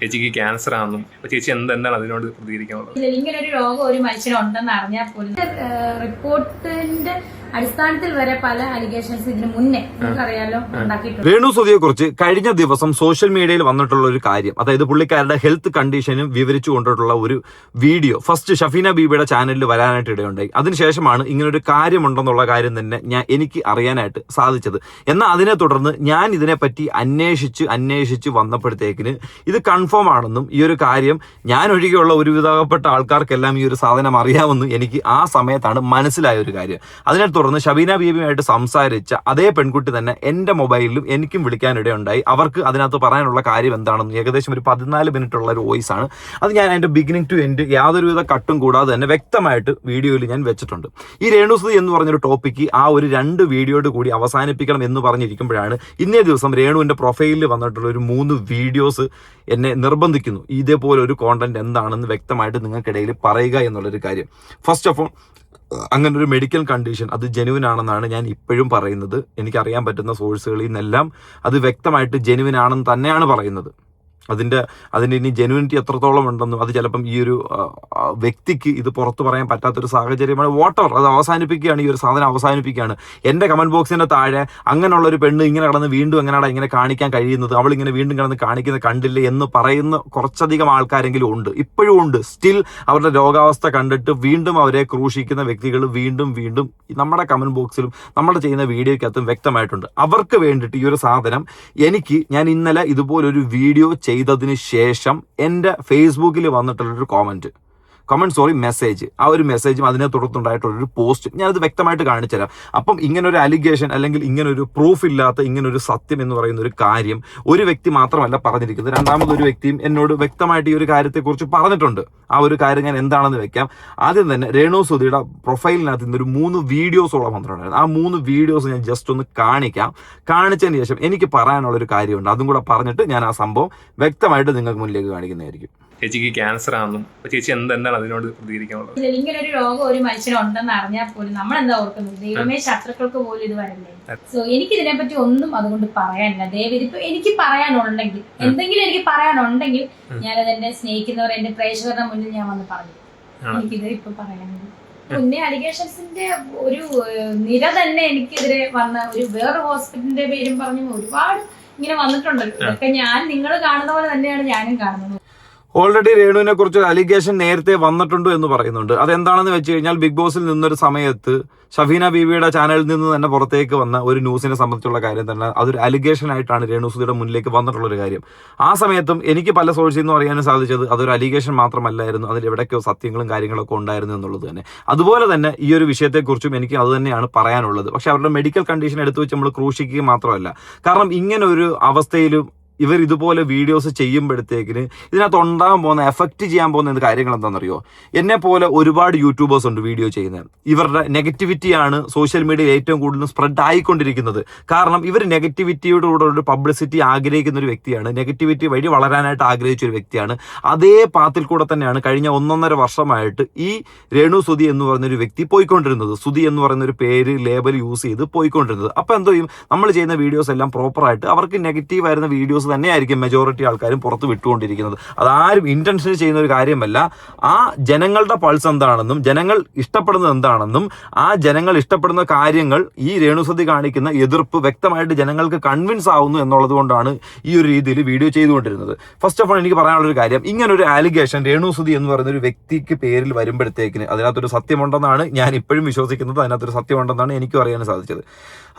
ചേച്ചിക്ക് ക്യാൻസർ ആണെന്നും ചേച്ചി എന്താണ് അതിനോട് പ്രതികരിക്കാനുള്ളത്? ഇങ്ങനെ ഒരു രോഗം ഒരു മനുഷ്യനുണ്ടെന്ന് അറിഞ്ഞാൽ പോലും റിപ്പോർട്ടിന്റെ അടിസ്ഥാനത്തിൽ വരെ പല അലിഗേഷൻസ് ഇതിന് മുന്നേ നമുക്കറിയാലോ ഉണ്ടാക്കിയിട്ടുണ്ട്. രേണു സുധിയെ കുറിച്ച് കഴിഞ്ഞ ദിവസം സോഷ്യൽ മീഡിയയിൽ വന്നിട്ടുള്ള ഒരു കാര്യം, അതായത് പുള്ളിക്കാരുടെ ഹെൽത്ത് കണ്ടീഷനും വിവരിച്ചു കൊണ്ടിട്ടുള്ള ഒരു വീഡിയോ ഫസ്റ്റ് ഷഫീന ബീബിയുടെ ചാനലിൽ വരാനായിട്ട് ഇടയുണ്ടായി. അതിനുശേഷമാണ് ഇങ്ങനൊരു കാര്യമുണ്ടെന്നുള്ള കാര്യം തന്നെ എനിക്ക് അറിയാനായിട്ട് സാധിച്ചത്. എന്നാൽ അതിനെ തുടർന്ന് ഞാൻ ഇതിനെപ്പറ്റി അന്വേഷിച്ച് വന്നപ്പോഴത്തേക്കിന് ഇത് കൺഫേം ആണെന്നും ഈ ഒരു കാര്യം ഞാൻ ഒഴികെയുള്ള ഒരുവിധപ്പെട്ട ആൾക്കാർക്കെല്ലാം ഈ ഒരു സാധനം അറിയാമെന്നും എനിക്ക് ആ സമയത്താണ് മനസ്സിലായ ഒരു കാര്യം. അതിനെ തുടർന്ന് ഷബീന ബീബിയുമായിട്ട് സംസാരിച്ച അതേ പെൺകുട്ടി തന്നെ എൻ്റെ മൊബൈലിലും എനിക്കും വിളിക്കാനിടയുണ്ടായി. അവർക്ക് അതിനകത്ത് പറയാനുള്ള കാര്യം എന്താണെന്ന് ഏകദേശം ഒരു 14 മിനിറ്റുള്ള ഒരു വോയിസ് ആണ്. അത് ഞാൻ എൻ്റെ ബിഗിനിങ് ടു എൻഡ് യാതൊരുവിധ കട്ടും കൂടാതെ തന്നെ വ്യക്തമായിട്ട് വീഡിയോയിൽ ഞാൻ വെച്ചിട്ടുണ്ട്. ഈ രേണു സുധി എന്ന് പറഞ്ഞൊരു ടോപ്പിക്ക് ആ ഒരു 2 വീഡിയോയോട് കൂടി അവസാനിപ്പിക്കണം എന്ന് പറഞ്ഞിരിക്കുമ്പോഴാണ് ഇന്നേ ദിവസം രേണുവിൻ്റെ പ്രൊഫൈലിൽ വന്നിട്ടുള്ള ഒരു 3 വീഡിയോസ് എന്നെ നിർബന്ധിക്കുന്നു ഇതേപോലെ ഒരു കോണ്ടന്റ് എന്താണെന്ന് വ്യക്തമായിട്ട് നിങ്ങൾക്കിടയിൽ പറയുക എന്നുള്ളൊരു കാര്യം. ഫസ്റ്റ് ഓഫ് ഓൾ, അങ്ങനെ ഒരു മെഡിക്കൽ കണ്ടീഷൻ അത് ജെനുവിൻ ആണെന്നാണ് ഞാൻ ഇപ്പോഴും പറയുന്നത്. എനിക്കറിയാൻ പറ്റുന്ന സോഴ്സുകളിൽ നിന്നെല്ലാം അത് വ്യക്തമായിട്ട് ജെനുവിൻ ആണെന്ന് തന്നെയാണ് പറയുന്നത്. അതിൻ്റെ ഇനി ജെനുവിനിറ്റി എത്രത്തോളം ഉണ്ടെന്നും അത് ചിലപ്പം ഈ ഒരു വ്യക്തിക്ക് ഇത് പുറത്തു പറയാൻ പറ്റാത്തൊരു സാഹചര്യമാണ്. വോട്ടർ അത് അവസാനിപ്പിക്കുകയാണ്, ഈ ഒരു സാധനം അവസാനിപ്പിക്കുകയാണ്. എൻ്റെ കമൻറ്റ് ബോക്സിൻ്റെ താഴെ അങ്ങനെയുള്ള ഒരു പെണ്ണ് ഇങ്ങനെ കടന്ന് വീണ്ടും എങ്ങനെയാണ് ഇങ്ങനെ കാണിക്കാൻ കഴിയുന്നത്, അവളിങ്ങനെ വീണ്ടും കിടന്ന് കാണിക്കുന്നത് കണ്ടില്ലേ എന്ന് പറയുന്ന കുറച്ചധികം ആൾക്കാരെങ്കിലും ഉണ്ട്, ഇപ്പോഴും ഉണ്ട്. സ്റ്റിൽ അവരുടെ രോഗാവസ്ഥ കണ്ടിട്ട് വീണ്ടും അവരെ ക്രൂശിക്കുന്ന വ്യക്തികൾ വീണ്ടും നമ്മുടെ കമൻറ്റ് ബോക്സിലും നമ്മൾ ചെയ്യുന്ന വീഡിയോയ്ക്കകത്തും വ്യക്തമായിട്ടുണ്ട്. അവർക്ക് വേണ്ടിയിട്ട് ഈ ഒരു സാധനം ഞാൻ ഇന്നലെ ഇതുപോലൊരു വീഡിയോ ചെയ്തതിന് ശേഷം എൻ്റെ ഫേസ്ബുക്കിൽ വന്നിട്ടുള്ളൊരു മെസ്സേജ്, ആ ഒരു മെസ്സേജും അതിനെ തുടർന്നുണ്ടായിട്ടുള്ളൊരു പോസ്റ്റ് ഞാനത് വ്യക്തമായിട്ട് കാണിച്ചു തരാം. അപ്പം ഇങ്ങനൊരു അലിഗേഷൻ അല്ലെങ്കിൽ ഇങ്ങനൊരു പ്രൂഫ് ഇല്ലാത്ത ഇങ്ങനൊരു സത്യം എന്ന് പറയുന്ന ഒരു കാര്യം ഒരു വ്യക്തി മാത്രമല്ല പറഞ്ഞിരിക്കുന്നത്, രണ്ടാമതൊരു വ്യക്തിയും എന്നോട് വ്യക്തമായിട്ട് ഈ ഒരു കാര്യത്തെക്കുറിച്ച് പറഞ്ഞിട്ടുണ്ട്. ആ ഒരു കാര്യം ഞാൻ എന്താണെന്ന് വെക്കാം. ആദ്യം തന്നെ രേണു സുധിയുടെ പ്രൊഫൈലിനകത്ത് ഇന്നൊരു 3 വീഡിയോസോളം വന്നിട്ടുണ്ടായിരുന്നു. ആ 3 വീഡിയോസ് ഞാൻ ജസ്റ്റ് ഒന്ന് കാണിച്ചതിന് ശേഷം എനിക്ക് പറയാനുള്ളൊരു കാര്യമുണ്ട്. അതും കൂടെ പറഞ്ഞിട്ട് ഞാൻ ആ സംഭവം വ്യക്തമായിട്ട് നിങ്ങൾക്ക് മുന്നിലേക്ക് കാണിക്കുന്നതായിരിക്കും. ചേച്ചിക്ക് ക്യാൻസർ ആണെന്നും ചേച്ചി എന്താണ് അതിനോട് പ്രതികരിക്കാനുള്ളത്? ഇങ്ങനെ ഒരു രോഗം ഒരു മനുഷ്യനുണ്ടെന്ന് അറിഞ്ഞാൽ പോലും നമ്മൾ എന്താ ഓർക്കുന്നത്, ദൈവമേ ശത്രുക്കൾക്ക് പോലും ഇത് വരണ്ടേ. സോ എനിക്ക് ഇതിനെപ്പറ്റി ഒന്നും അതുകൊണ്ട് പറയാനില്ല. ഇതിപ്പോ എനിക്ക് പറയാനുണ്ടെങ്കിൽ എനിക്ക് പറയാനുണ്ടെങ്കിൽ ഞാനത് എന്നെ സ്നേഹിക്കുന്നവർ എന്റെ പ്രേക്ഷകരുടെ മുന്നിൽ ഞാൻ വന്ന് പറഞ്ഞു. എനിക്കിത് ഇപ്പൊ പറയാനുണ്ട്. മുന്നേ അലിഗേഷൻസിന്റെ ഒരു നിര തന്നെ എനിക്കെതിരെ വന്ന ഒരു വേറെ ഹോസ്പിറ്റലിന്റെ പേരും പറഞ്ഞു ഒരുപാട് ഇങ്ങനെ വന്നിട്ടുണ്ടല്ലോ. ഇതൊക്കെ നിങ്ങൾ കാണുന്ന പോലെ തന്നെയാണ് ഞാനും കാണുന്നത്. ഓൾറെഡി രേണുവിനെ കുറിച്ച് ഒരു അലിഗേഷൻ നേരത്തെ വന്നിട്ടുണ്ട് എന്ന് പറയുന്നുണ്ട്. അതെന്താണെന്ന് വെച്ച് കഴിഞ്ഞാൽ ബിഗ് ബോസിൽ നിന്നൊരു സമയത്ത് ഷഫീന ബീബിയുടെ ചാനലിൽ നിന്ന് തന്നെ പുറത്തേക്ക് വന്ന ഒരു ന്യൂസിനെ സംബന്ധിച്ചുള്ള കാര്യം തന്നെ അതൊരു അലിഗേഷൻ ആയിട്ടാണ് രേണു സുധിയുടെ മുന്നിലേക്ക് വന്നിട്ടുള്ളൊരു കാര്യം. ആ സമയത്തും എനിക്ക് പല സോഴ്സിൽ നിന്നും അറിയാനും സാധിച്ചത് അതൊരു അലിഗേഷൻ മാത്രമല്ലായിരുന്നു, അതിൽ എവിടേക്കോ സത്യങ്ങളും കാര്യങ്ങളൊക്കെ ഉണ്ടായിരുന്നു എന്നുള്ളത് തന്നെ. അതുപോലെ തന്നെ ഈ ഒരു വിഷയത്തെക്കുറിച്ചും എനിക്ക് അത് തന്നെയാണ് പറയാനുള്ളത്. പക്ഷെ അവരുടെ മെഡിക്കൽ കണ്ടീഷൻ എടുത്തു വെച്ച് നമ്മൾ ക്രൂശിക്കുക മാത്രമല്ല, കാരണം ഇങ്ങനെ ഒരു അവസ്ഥയിലും ഇവർ ഇതുപോലെ വീഡിയോസ് ചെയ്യുമ്പോഴത്തേക്കിന് ഇതിനകത്ത് ഉണ്ടാകാൻ പോകുന്ന എഫക്റ്റ് ചെയ്യാൻ പോകുന്ന കാര്യങ്ങൾ എന്താണെന്നറിയോ? എന്നെ പോലെ ഒരുപാട് യൂട്യൂബേഴ്സ് ഉണ്ട് വീഡിയോ ചെയ്യുന്നത്. ഇവരുടെ നെഗറ്റിവിറ്റിയാണ് സോഷ്യൽ മീഡിയയിൽ ഏറ്റവും കൂടുതൽ സ്പ്രെഡ് ആയിക്കൊണ്ടിരിക്കുന്നത്. കാരണം ഇവർ നെഗറ്റിവിറ്റിയുടെ കൂടെ ഒരു പബ്ലിസിറ്റി ആഗ്രഹിക്കുന്ന ഒരു വ്യക്തിയാണ്, നെഗറ്റിവിറ്റി വഴി വളരാനായിട്ട് ആഗ്രഹിച്ച ഒരു വ്യക്തിയാണ്. അതേ പാത്തിൽ കൂടെ തന്നെയാണ് കഴിഞ്ഞ 1.5 വർഷമായിട്ട് ഈ രേണു സുധി എന്ന് പറയുന്നൊരു വ്യക്തി പോയിക്കൊണ്ടിരുന്നത്. സുധി എന്ന് പറയുന്ന ഒരു പേര് ലേബൽ യൂസ് ചെയ്ത് പോയിക്കൊണ്ടിരുന്നത്. അപ്പോൾ എന്തോ ചെയ്യും, നമ്മൾ ചെയ്യുന്ന വീഡിയോസ് എല്ലാം പ്രോപ്പറായിട്ട് അവർക്ക് നെഗറ്റീവ് ആയിരുന്ന വീഡിയോസ് തന്നെയായിരിക്കും മെജോറിറ്റി ആൾക്കാരും പുറത്ത് വിട്ടുകൊണ്ടിരിക്കുന്നത്. അതാരും ഇന്റൻഷൻ ചെയ്യുന്ന ഒരു കാര്യമല്ല. ആ ജനങ്ങളുടെ പൾസ് എന്താണെന്നും ജനങ്ങൾ ഇഷ്ടപ്പെടുന്നത് എന്താണെന്നും ആ ജനങ്ങൾ ഇഷ്ടപ്പെടുന്ന കാര്യങ്ങൾ ഈ രേണുസുധി കാണിക്കുന്ന എതിർപ്പ് വ്യക്തമായിട്ട് ജനങ്ങൾക്ക് കൺവിൻസ് ആവുന്നു എന്നുള്ളത് കൊണ്ടാണ് ഈ ഒരു രീതിയിൽ വീഡിയോ ചെയ്തുകൊണ്ടിരുന്നത്. ഫസ്റ്റ് ഓഫ് ഓൾ എനിക്ക് പറയാനുള്ളൊരു കാര്യം, ഇങ്ങനൊരു ആലിഗേഷൻ രേണുസുധി എന്ന് പറയുന്ന ഒരു വ്യക്തിക്ക് പേരിൽ വരുമ്പോഴത്തേക്കിന് അതിനകത്തൊരു സത്യമുണ്ടെന്നാണ് ഞാൻ ഇപ്പോഴും വിശ്വസിക്കുന്നത്. അതിനകത്തൊരു സത്യമുണ്ടെന്നാണ് എനിക്കും അറിയാൻ സാധിച്ചത്.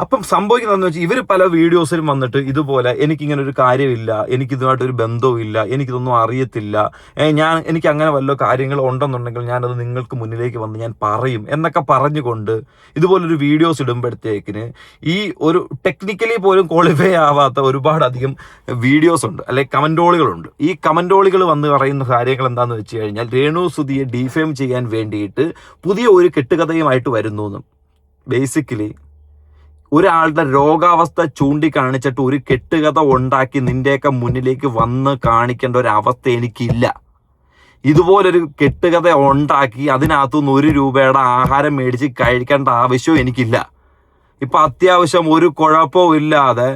അപ്പം സംഭവിക്കുന്നതെന്ന് വെച്ചാൽ ഇവർ പല വീഡിയോസിലും വന്നിട്ട് ഇതുപോലെ എനിക്കിങ്ങനെ ഒരു കാര്യമില്ല, എനിക്കിതുമായിട്ടൊരു ബന്ധവും ഇല്ല, എനിക്കിതൊന്നും അറിയത്തില്ല, എനിക്ക് അങ്ങനെ വല്ല കാര്യങ്ങൾ ഉണ്ടെന്നുണ്ടെങ്കിൽ ഞാനത് നിങ്ങൾക്ക് മുന്നിലേക്ക് വന്ന് ഞാൻ പറയും എന്നൊക്കെ പറഞ്ഞുകൊണ്ട് ഇതുപോലൊരു വീഡിയോസ് ഇടുമ്പോഴത്തേക്കിന് ഈ ഒരു ടെക്നിക്കലി പോലും ക്വാളിഫൈ ആവാത്ത ഒരുപാടധികം വീഡിയോസ് ഉണ്ട്, അല്ലെങ്കിൽ കമന്റോളികളുണ്ട്. ഈ കമന്റോളികൾ വന്ന് പറയുന്ന കാര്യങ്ങൾ എന്താണെന്ന് വെച്ച് കഴിഞ്ഞാൽ രേണു സുധിയെ ഡിഫെയിം ചെയ്യാൻ വേണ്ടിയിട്ട് പുതിയ ഒരു കെട്ടുകഥയുമായിട്ട് വരുന്നു എന്നും. ബേസിക്കലി ഒരാളുടെ രോഗാവസ്ഥ ചൂണ്ടിക്കാണിച്ചിട്ട് ഒരു കെട്ടുകഥ ഉണ്ടാക്കി നിന്റെയൊക്കെ മുന്നിലേക്ക് വന്ന് കാണിക്കേണ്ട ഒരു അവസ്ഥ എനിക്കില്ല. ഇതുപോലൊരു കെട്ടുകഥ ഉണ്ടാക്കി അതിനകത്തുനിന്ന് 1 രൂപയുടെ ആഹാരം മേടിച്ച് കഴിക്കേണ്ട ആവശ്യവും എനിക്കില്ല. ഇപ്പം അത്യാവശ്യം ഒരു കുഴപ്പവും ഇല്ലാതെ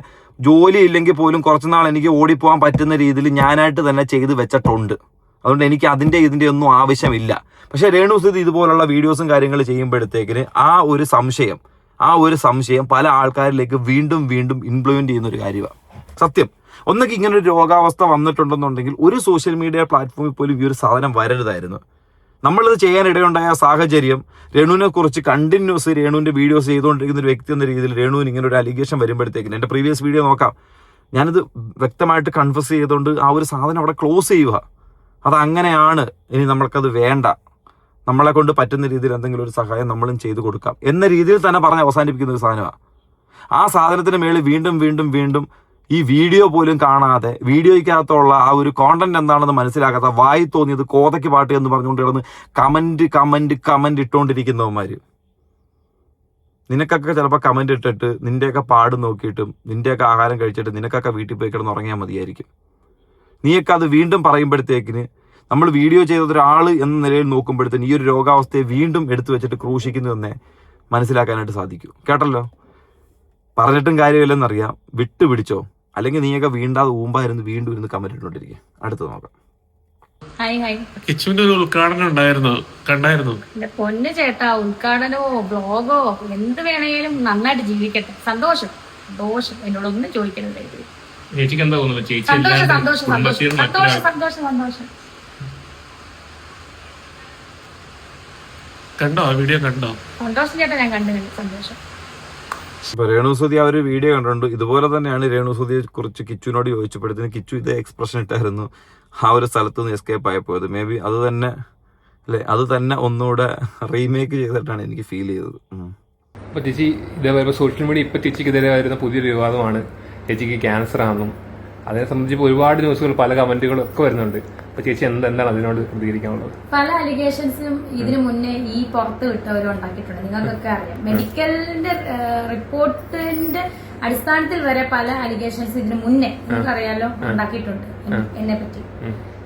ജോലി ഇല്ലെങ്കിൽ പോലും കുറച്ചുനാൾ എനിക്ക് ഓടിപ്പോകാൻ പറ്റുന്ന രീതിയിൽ ഞാനായിട്ട് തന്നെ ചെയ്ത് വെച്ചിട്ടുണ്ട്. അതുകൊണ്ട് എനിക്ക് ഇതിൻ്റെ ഒന്നും ആവശ്യമില്ല. പക്ഷേ രേണുസുതി ഇതുപോലുള്ള വീഡിയോസും കാര്യങ്ങൾ ചെയ്യുമ്പോഴത്തേക്കിന് ആ ഒരു സംശയം പല ആൾക്കാരിലേക്ക് വീണ്ടും ഇംപ്ലിമെന്റ് ചെയ്യുന്ന ഒരു കാര്യമാണ് സത്യം. ഒന്നൊക്കെ ഇങ്ങനെ ഒരു രോഗാവസ്ഥ വന്നിട്ടുണ്ടെന്നുണ്ടെങ്കിൽ ഒരു സോഷ്യൽ മീഡിയ പ്ലാറ്റ്ഫോമിൽ പോലും ഈ ഒരു സാധനം വരരുതായിരുന്നു. നമ്മളിത് ചെയ്യാനിടയുണ്ടായ സാഹചര്യം രേണുവിനെ കുറിച്ച് കണ്ടിന്യൂസ് രേണുവിൻ്റെ വീഡിയോസ് ചെയ്തുകൊണ്ടിരിക്കുന്ന ഒരു വ്യക്തി എന്ന രീതിയിൽ രേണുവിന് ഇങ്ങനെ ഒരു അലിഗേഷൻ വരുമ്പോഴത്തേക്കിന് എൻ്റെ പ്രീവിയസ് വീഡിയോ നോക്കാം, ഞാനിത് വ്യക്തമായിട്ട് കൺഫസ് ചെയ്തുകൊണ്ട് ആ ഒരു സാധനം അവിടെ ക്ലോസ് ചെയ്യുക. അതങ്ങനെയാണ്, ഇനി നമ്മൾക്കത് വേണ്ട, നമ്മളെ കൊണ്ട് പറ്റുന്ന രീതിയിൽ എന്തെങ്കിലും ഒരു സഹായം നമ്മളും ചെയ്തു കൊടുക്കാം എന്ന രീതിയിൽ തന്നെ പറഞ്ഞ് അവസാനിപ്പിക്കുന്ന ഒരു സാധനമാണ്. ആ സാധനത്തിന് മേളിൽ വീണ്ടും ഈ വീഡിയോ പോലും കാണാതെ വീഡിയോയ്ക്കകത്തുള്ള ആ ഒരു കോണ്ടന്റ് എന്താണെന്ന് മനസ്സിലാക്കാത്ത വായി തോന്നിയത് കോതയ്ക്ക് പാട്ട് എന്ന് പറഞ്ഞുകൊണ്ട് കിടന്ന് കമന്റ് ഇട്ടുകൊണ്ടിരിക്കുന്നവന്മാർ. നിനക്കൊക്കെ ചിലപ്പോൾ കമന്റ് ഇട്ടിട്ട് നിന്റെയൊക്കെ പാട് നോക്കിയിട്ടും നിന്റെയൊക്കെ ആഹാരം കഴിച്ചിട്ട് നിനക്കൊക്കെ വീട്ടിൽ പോയി കിടന്ന് ഉറങ്ങിയാൽ മതിയായിരിക്കും. നീയൊക്കെ അത് വീണ്ടും പറയുമ്പോഴത്തേക്കിന് നമ്മൾ വീഡിയോ ചെയ്ത ഒരാൾ എന്ന നിലയിൽ നോക്കുമ്പോഴത്തേന് ഈ ഒരു രോഗാവസ്ഥയെ വീണ്ടും എടുത്തു വെച്ചിട്ട് ക്രൂശിക്കുന്നു എന്നേ മനസ്സിലാക്കാനായിട്ട് സാധിക്കൂ. കേട്ടല്ലോ, പറഞ്ഞിട്ടും കാര്യമില്ലെന്നറിയാം, വിട്ടുപിടിച്ചോ, അല്ലെങ്കിൽ നീയൊക്കെ വീണ്ടാതെ ഊമ്പായിരുന്നു വീണ്ടും ഇരുന്ന് കമന്റ് ഇട്ടുകൊണ്ടിരിക്കുക. അടുത്ത് നോക്കാം. കിച്ചുവിന്റെ ഒരു ഉദ്ഘാടനം ഉണ്ടായിരുന്നു, കണ്ടായിരുന്നു? എന്റെ പൊന്ന് ചേട്ടാ, ഉദ്ഘാടനമോ ബ്ലോഗോ എന്ത് വേണേലും നന്നായിട്ട് ജീവിക്കട്ടെ. സന്തോഷം എന്നോടൊന്നും ചോദിക്കരുത്. ചേച്ചിക്ക് എന്താ തോന്നുന്നത്? ചേച്ചി സന്തോഷം. കണ്ടോ ആ വീഡിയോ? കണ്ടോ? സന്തോഷം ചേട്ടാ, ഞാൻ കണ്ടു. സന്തോഷം. ഇപ്പൊ രേണുസുതി ആ ഒരു വീഡിയോ കണ്ടിട്ടുണ്ട്. ഇതുപോലെ തന്നെയാണ് രേണുസുതിയെ കുറിച്ച് കിച്ചുവിനോട് ചോദിച്ചപ്പോഴത്തേന് കിച്ചു ഇതേ എക്സ്പ്രഷൻ ഇട്ടായിരുന്നു ആ ഒരു സ്ഥലത്ത് നിന്ന് എസ്കേപ്പ് ആയിപ്പോയത്. മേ ബി അത് തന്നെ ഒന്നുകൂടെ റീമേക്ക് ചെയ്തിട്ടാണ് എനിക്ക് ഫീൽ ചെയ്തത്. അപ്പൊ ചേച്ചി ഇതേപോലെ സോഷ്യൽ മീഡിയ ഇപ്പൊ ചേച്ചിക്കെതിരെ വരുന്ന പുതിയൊരു വിവാദമാണ് ചേച്ചിക്ക് ക്യാൻസർ ആണെന്നും അതിനെ സംബന്ധിച്ച് ഒരുപാട് ന്യൂസുകൾ പല കമന്റുകളും ഒക്കെ വരുന്നുണ്ട്. അപ്പൊ ചേച്ചി എന്താണ് അതിനോട് പ്രതികരിക്കാനുള്ളത്? പല അലിഗേഷൻസും ഇതിനു മുന്നേ ഈ പുറത്ത് വിട്ടവരും ഉണ്ടാക്കിയിട്ടുണ്ട്. നിങ്ങൾക്കൊക്കെ അറിയാം, മെഡിക്കലിന്റെ റിപ്പോർട്ടിന്റെ അടിസ്ഥാനത്തിൽ വരെ പല അലിഗേഷൻസ് ഇതിനു മുന്നേ നിങ്ങൾക്കറിയാലോ ഉണ്ടാക്കിയിട്ടുണ്ട് എന്നെ പറ്റി.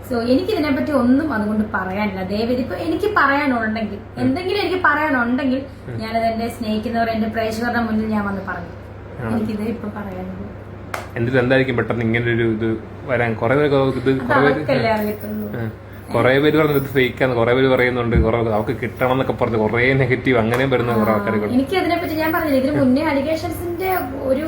സോ എനിക്ക് ഇതിനെപ്പറ്റി ഒന്നും അതുകൊണ്ട് പറയാനില്ല. ദയവേദി ഇപ്പൊ എനിക്ക് പറയാനുണ്ടെങ്കിൽ എന്തെങ്കിലും എനിക്ക് പറയാനുണ്ടെങ്കിൽ ഞാനത് എന്റെ സ്നേഹിക്കുന്നവർ എന്റെ പ്രേക്ഷകരുടെ മുന്നിൽ ഞാൻ വന്ന് പറഞ്ഞു. എനിക്കിത് ഇപ്പൊ പറയാനുള്ളൂ. എന്നിട്ട് എന്തായിരിക്കും പെട്ടെന്ന് ഇങ്ങനെ ഒരു ഇത് വരാൻ? കുറെ പേര് പറഞ്ഞത് ഇത് ഫേക്കാന്ന്, കുറെ പേര് പറയുന്നുണ്ട്, അവർക്ക് കിട്ടണം എന്നൊക്കെ പറഞ്ഞ് കുറെ നെഗറ്റീവ് അങ്ങനെ വരുന്ന കുറെ ആൾക്കാർ. എനിക്ക് അതിനെപ്പറ്റി ഞാൻ പറഞ്ഞില്ല, ഇതിന് മുന്നേ അലിഗേഷൻസിന്റെ ഒരു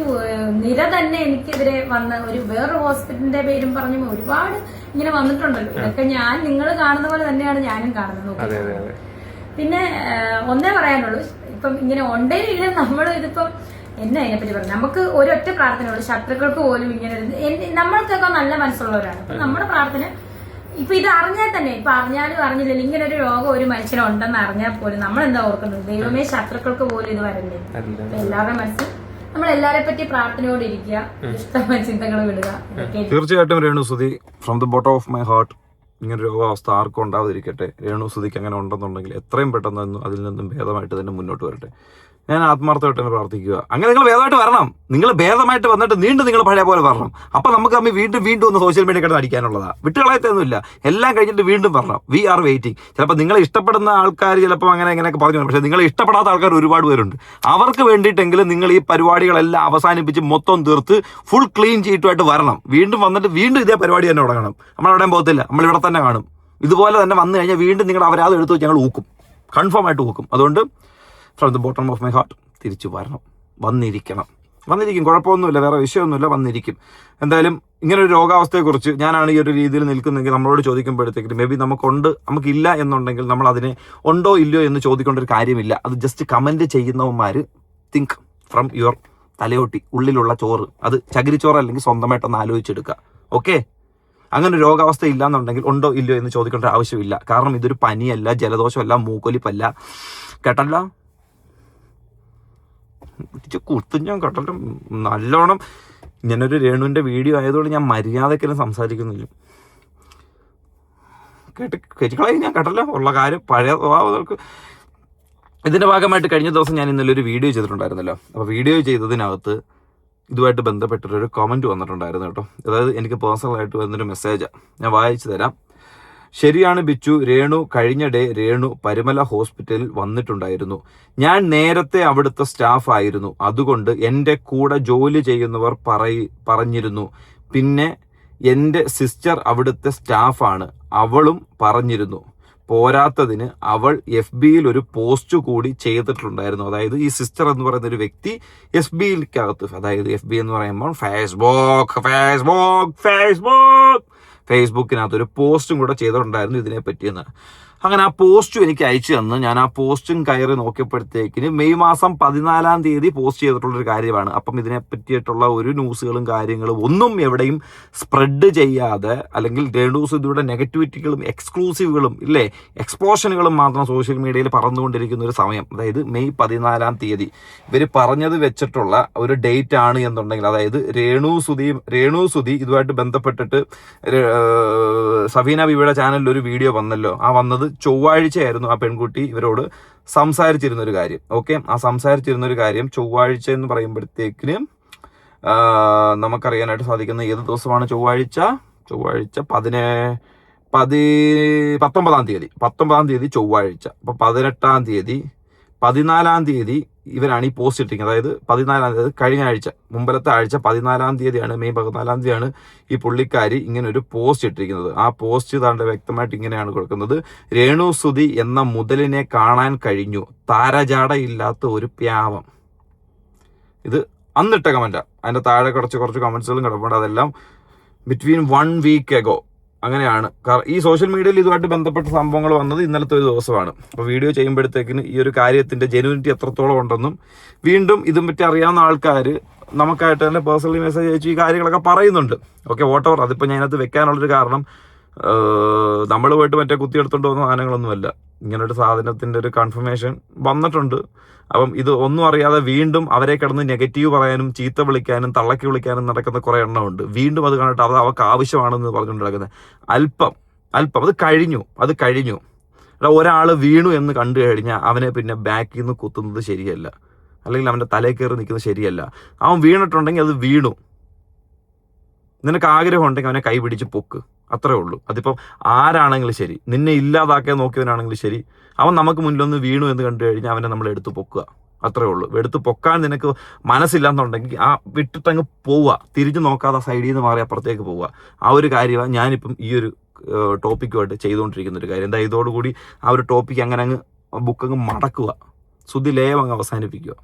നിര തന്നെ എനിക്കെതിരെ വന്ന ഒരു വേറൊരു ഹോസ്പിറ്റലിന്റെ പേരും പറഞ്ഞു ഒരുപാട് ഇങ്ങനെ വന്നിട്ടുണ്ടല്ലോ. ഇതൊക്കെ നിങ്ങൾ കാണുന്ന പോലെ തന്നെയാണ് ഞാനും കാണുന്നത്. പിന്നെ ഒന്നേ പറയാനുള്ളൂ, ഇപ്പം ഇങ്ങനെ ഉണ്ടേലില്ല നമ്മൾ ഇതിപ്പം എന്നെ അതിനെപ്പറ്റി പറഞ്ഞു. നമുക്ക് ഒരൊറ്റ പ്രാർത്ഥനയുള്ളൂ, ശത്രുക്കൾക്ക് പോലും ഇങ്ങനെ നമ്മൾക്കൊക്കെ നല്ല മനസ്സുള്ളവരാണ്. അപ്പൊ നമ്മുടെ പ്രാർത്ഥന ഇപ്പൊ ഇത് അറിഞ്ഞാൽ തന്നെ, ഇപ്പൊ അറിഞ്ഞാലും അറിഞ്ഞില്ലല്ലോ ഇങ്ങനെ ഒരു രോഗം ഒരു മനുഷ്യനുണ്ടെന്ന് അറിഞ്ഞാൽ പോലും നമ്മൾ എന്താ ഓർക്കുന്നത്? ദൈവമേ, ശത്രുക്കൾക്ക് പോലും ഇത് വരണ്ടേ? എല്ലാവരുടെ മനസ്സിൽ നമ്മൾ എല്ലാരെ പറ്റി പ്രാർത്ഥനയോടെ ഇരിക്കുക, ഇഷ്ടമായ ചിന്തകൾ വിടുക. തീർച്ചയായിട്ടും രേണുസുതി, from the bottom of my heart, ഇങ്ങനെ രോഗാവസ്ഥ ആർക്കും ഉണ്ടാവാതിരിക്കട്ടെ. രേണുസുതിക്ക് അങ്ങനെ ഉണ്ടെന്നുണ്ടെങ്കിൽ എത്രയും പെട്ടെന്ന് അതിൽ നിന്നും ഭേദമായിട്ട് തന്നെ മുന്നോട്ട് വരട്ടെ. ഞാൻ ആത്മാർത്ഥമായിട്ട് തന്നെ പ്രാർത്ഥിക്കുക. അങ്ങനെ നിങ്ങൾ ഭേദമായിട്ട് വരണം. നിങ്ങൾ ഭേദമായിട്ട് വന്നിട്ട് നിങ്ങൾ പഴയ പോലെ വരണം. അപ്പൊ നമുക്ക് തമ്മിൽ വീണ്ടും ഒന്ന് സോഷ്യൽ മീഡിയ കിടന്ന് അടിക്കാനുള്ളതാ. വിട്ടുകളയത്തൊന്നുമില്ല, എല്ലാം കഴിഞ്ഞിട്ട് വീണ്ടും വരണം. We are waiting. ചിലപ്പോൾ നിങ്ങളെ ഇഷ്ടപ്പെടുന്ന ആൾക്കാർ ചിലപ്പോൾ അങ്ങനെയൊക്കെ പറഞ്ഞു, പക്ഷേ നിങ്ങളെ ഇഷ്ടപ്പെടാത്ത ആൾക്കാർ ഒരുപാട് പേരുണ്ട്. അവർക്ക് വേണ്ടിയിട്ടെങ്കിലും നിങ്ങൾ ഈ പരിപാടികളെല്ലാം അവസാനിപ്പിച്ച് മൊത്തം തീർത്ത് ഫുൾ ക്ലീൻ ചീറ്റുമായിട്ട് വരണം. വീണ്ടും വന്നിട്ട് വീണ്ടും ഇതേ പരിപാടി തന്നെ തുടങ്ങണം. നമ്മളെവിടെയും പോകത്തില്ല, നമ്മളിവിടെ തന്നെ കാണും. ഇതുപോലെ തന്നെ വന്നു കഴിഞ്ഞാൽ വീണ്ടും നിങ്ങൾ അവരാത് എടുത്ത് വെച്ച് ഞങ്ങൾ ഊക്കും, കൺഫേം ആയിട്ട് ഊക്കും. അതുകൊണ്ട് from the bottom of my heart തിരിച്ചു വരണം, വന്നിരിക്കും. കുഴപ്പമൊന്നുമില്ല, വേറെ വിഷയമൊന്നുമില്ല, വന്നിരിക്കും. എന്തായാലും ഇങ്ങനൊരു രോഗാവസ്ഥയെക്കുറിച്ച് ഞാനാണ് ഈ ഒരു രീതിയിൽ നിൽക്കുന്നെങ്കിൽ നമ്മളോട് ചോദിക്കുമ്പോഴത്തേക്ക് മേ ബി നമുക്കില്ല എന്നുണ്ടെങ്കിൽ നമ്മൾ അതിനെ ഉണ്ടോ ഇല്ലയോ എന്ന് ചോദിക്കേണ്ട ഒരു കാര്യമില്ല. അത് ജസ്റ്റ് കമൻറ്റ് ചെയ്യുന്നവന്മാർ തിങ്ക് ഫ്രം യുവർ തലയോട്ടി, ഉള്ളിലുള്ള ചോറ്, അത് ചകിരിച്ചോറ് അല്ലെങ്കിൽ സ്വന്തമായിട്ടൊന്ന് ആലോചിച്ചെടുക്കുക. ഓക്കെ, അങ്ങനെ രോഗാവസ്ഥ ഇല്ലാന്നുണ്ടെങ്കിൽ ഉണ്ടോ ഇല്ലയോ എന്ന് ചോദിക്കേണ്ട ആവശ്യമില്ല. കാരണം ഇതൊരു പനിയല്ല, ജലദോഷമല്ല, മൂക്കൊലിപ്പല്ല. കേട്ടല്ലോ, ഞാൻ കേട്ടല്ലോ നല്ലോണം. ഇങ്ങനൊരു രേണുവിൻ്റെ വീഡിയോ ആയതുകൊണ്ട് ഞാൻ മര്യാദക്കെല്ലാം സംസാരിക്കുന്നില്ല. കേട്ടിക്കളായി ഞാൻ കേട്ടല്ലോ ഉള്ള കാര്യം. പഴയ സ്വഭാവങ്ങൾക്ക് ഇതിൻ്റെ ഭാഗമായിട്ട് കഴിഞ്ഞ ദിവസം ഞാൻ ഇന്നലെ ഒരു വീഡിയോ ചെയ്തിട്ടുണ്ടായിരുന്നല്ലോ. അപ്പോൾ വീഡിയോ ചെയ്തതിനകത്ത് ഇതുമായിട്ട് ബന്ധപ്പെട്ടൊരു കമൻറ്റ് വന്നിട്ടുണ്ടായിരുന്നു കേട്ടോ. അതായത് എനിക്ക് പേഴ്സണലായിട്ട് വന്നൊരു മെസ്സേജാണ്, ഞാൻ വായിച്ചു തരാം. ശരിയാണ് ബിച്ചു, രേണു കഴിഞ്ഞ ഡേ രേണു പരുമല ഹോസ്പിറ്റലിൽ വന്നിട്ടുണ്ടായിരുന്നു. ഞാൻ നേരത്തെ അവിടുത്തെ സ്റ്റാഫ് ആയിരുന്നു, അതുകൊണ്ട് എൻ്റെ കൂടെ ജോലി ചെയ്യുന്നവർ പറഞ്ഞിരുന്നു. പിന്നെ എൻ്റെ സിസ്റ്റർ അവിടുത്തെ സ്റ്റാഫാണ്, അവളും പറഞ്ഞിരുന്നു. പോരാത്തതിന് അവൾ FB ഒരു പോസ്റ്റ് കൂടി ചെയ്തിട്ടുണ്ടായിരുന്നു. അതായത് ഈ സിസ്റ്റർ എന്ന് പറയുന്ന ഒരു വ്യക്തി FBക്കകത്ത്, അതായത് FB എന്ന് പറയുമ്പോൾ ഫേസ്ബുക്കിനകത്ത് ഒരു പോസ്റ്റും കൂടെ ചെയ്തിട്ടുണ്ടായിരുന്നു ഇതിനെ പറ്റിയെന്ന്. അങ്ങനെ ആ പോസ്റ്റും എനിക്ക് അയച്ചു തന്ന് ഞാൻ ആ പോസ്റ്റും കയറി നോക്കിയപ്പോഴത്തേക്കിന് മെയ് മാസം 14-ാം തീയതി പോസ്റ്റ് ചെയ്തിട്ടുള്ളൊരു കാര്യമാണ്. അപ്പം ഇതിനെ പറ്റിയിട്ടുള്ള ഒരു ന്യൂസുകളും കാര്യങ്ങളും ഒന്നും എവിടെയും സ്പ്രെഡ് ചെയ്യാതെ, അല്ലെങ്കിൽ രേണുസുധിയുടെ നെഗറ്റിവിറ്റികളും എക്സ്ക്ലൂസീവുകളും ഇല്ലേ എക്സ്പോഷനുകളും മാത്രം സോഷ്യൽ മീഡിയയിൽ പറന്നുകൊണ്ടിരിക്കുന്ന ഒരു സമയം, അതായത് മെയ് 14-ാം തീയതി ഇവർ പറഞ്ഞത് വെച്ചിട്ടുള്ള ഒരു ഡേറ്റ് ആണ് എന്നുണ്ടെങ്കിൽ, അതായത് രേണുസുധി ഇതുമായിട്ട് ബന്ധപ്പെട്ടിട്ട് സഫീന ബീവിയുടെ ചാനലിൽ ഒരു വീഡിയോ വന്നല്ലോ, ആ വന്നത് ചൊവ്വാഴ്ചയായിരുന്നു. ആ പെൺകുട്ടി ഇവരോട് സംസാരിച്ചിരുന്നൊരു കാര്യം. ഓക്കെ, ആ സംസാരിച്ചിരുന്നൊരു കാര്യം ചൊവ്വാഴ്ച എന്ന് പറയുമ്പോഴത്തേക്കിന് നമുക്കറിയാനായിട്ട് സാധിക്കുന്ന ഏത് ദിവസമാണ് ചൊവ്വാഴ്ച 19-ാം തീയതി ചൊവ്വാഴ്ച. അപ്പൊ 18-ാം തീയതി 14-ാം തീയതി ഇവരാണ് ഈ പോസ്റ്റ് ഇട്ടിരിക്കുന്നത്. അതായത് 14-ാം തീയതി കഴിഞ്ഞ ആഴ്ച, മുമ്പലത്തെ ആഴ്ച 14-ാം തീയതിയാണ്, മെയ് 14-ാം തീയതിയാണ് ഈ പുള്ളിക്കാരി ഇങ്ങനെ ഒരു പോസ്റ്റ് ഇട്ടിരിക്കുന്നത്. ആ പോസ്റ്റ് താണ്ട് വ്യക്തമായിട്ട് ഇങ്ങനെയാണ് കൊടുക്കുന്നത്: രേണുസുധി എന്ന മുതലിനെ കാണാൻ കഴിഞ്ഞു, താരജാടയില്ലാത്ത ഒരു പ്യാവം. ഇത് അന്നിട്ട കമന്റാ. അതിന്റെ താഴെ കുറച്ച് കമന്റ്സുകളും കിടപ്പുണ്ട്. അതെല്ലാം ബിറ്റ്വീൻ 1 week ago അങ്ങനെയാണ്. ഈ സോഷ്യൽ മീഡിയയിൽ ഇതുമായിട്ട് ബന്ധപ്പെട്ട സംഭവങ്ങൾ വന്നത് ഇന്നലത്തെ ഒരു ദിവസമാണ്. അപ്പോൾ വീഡിയോ ചെയ്യുമ്പോഴത്തേക്കിന് ഈ ഒരു കാര്യത്തിന്റെ ജെനുവിനിറ്റി എത്രത്തോളം ഉണ്ടെന്നും, വീണ്ടും ഇതും പറ്റി അറിയാവുന്ന ആൾക്കാർ നമുക്കായിട്ട് തന്നെ പേഴ്സണലി മെസ്സേജ് അയച്ച് ഈ കാര്യങ്ങളൊക്കെ പറയുന്നുണ്ട്. ഓക്കെ, വോട്ടവർ. അതിപ്പോൾ ഞാൻ അതിനകത്ത് വെക്കാനുള്ളൊരു കാരണം നമ്മൾ പോയിട്ട് മറ്റേ കുത്തിയെടുത്തോണ്ട് പോകുന്ന സാധനങ്ങളൊന്നുമല്ല. ഇങ്ങനൊരു സാധനത്തിന്റെ ഒരു കൺഫർമേഷൻ വന്നിട്ടുണ്ട്. അപ്പം ഇത് ഒന്നും അറിയാതെ വീണ്ടും അവരെ കിടന്ന് നെഗറ്റീവ് പറയാനും ചീത്ത വിളിക്കാനും തള്ളക്കി വിളിക്കാനും നടക്കുന്ന കുറെ എണ്ണമുണ്ട്. വീണ്ടും അത് കണ്ടിട്ട് അത് അവർക്ക് ആവശ്യമാണെന്ന് പറഞ്ഞുകൊണ്ട് നടക്കുന്നത് അല്പം അത് കഴിഞ്ഞു. ഒരാൾ വീണു എന്ന് കണ്ടു കഴിഞ്ഞാൽ അവനെ പിന്നെ ബാക്കിൽ നിന്ന് കുത്തുന്നത് ശരിയല്ല, അല്ലെങ്കിൽ അവൻ്റെ തലയിൽ കയറി നിൽക്കുന്നത് ശരിയല്ല. അവൻ വീണിട്ടുണ്ടെങ്കിൽ അത് വീണു. നിനക്ക് ആഗ്രഹം ഉണ്ടെങ്കിൽ അവനെ കൈ പിടിച്ച് പൊക്ക്, അത്രേ ഉള്ളൂ. അതിപ്പം ആരാണെങ്കിലും ശരി, നിന്നെ ഇല്ലാതാക്കാൻ നോക്കിയവനാണെങ്കിലും ശരി, അവൻ നമുക്ക് മുന്നിലൊന്ന് വീണു എന്ന് കണ്ടു കഴിഞ്ഞാൽ അവനെ നമ്മൾ എടുത്ത് പൊക്കുക, അത്രേ ഉള്ളൂ. എടുത്ത് പൊക്കാൻ നിനക്ക് മനസ്സില്ലാന്നുണ്ടെങ്കിൽ ആ വിട്ടിട്ടങ്ങ് പോവുക, തിരിഞ്ഞു നോക്കാതെ സൈഡിൽ നിന്ന് മാറി അപ്പുറത്തേക്ക് പോവുക. ആ ഒരു കാര്യമാണ് ഞാനിപ്പം ഈ ഒരു ടോപ്പിക്കുമായിട്ട് ചെയ്തുകൊണ്ടിരിക്കുന്ന ഒരു കാര്യം. എന്താ, ഇതോടുകൂടി ആ ഒരു ടോപ്പിക്ക് അങ്ങനെ അങ്ങ് ബുക്കങ്ങ് മടക്കുക, സുധി ലേയം അങ്ങ് അവസാനിപ്പിക്കുക.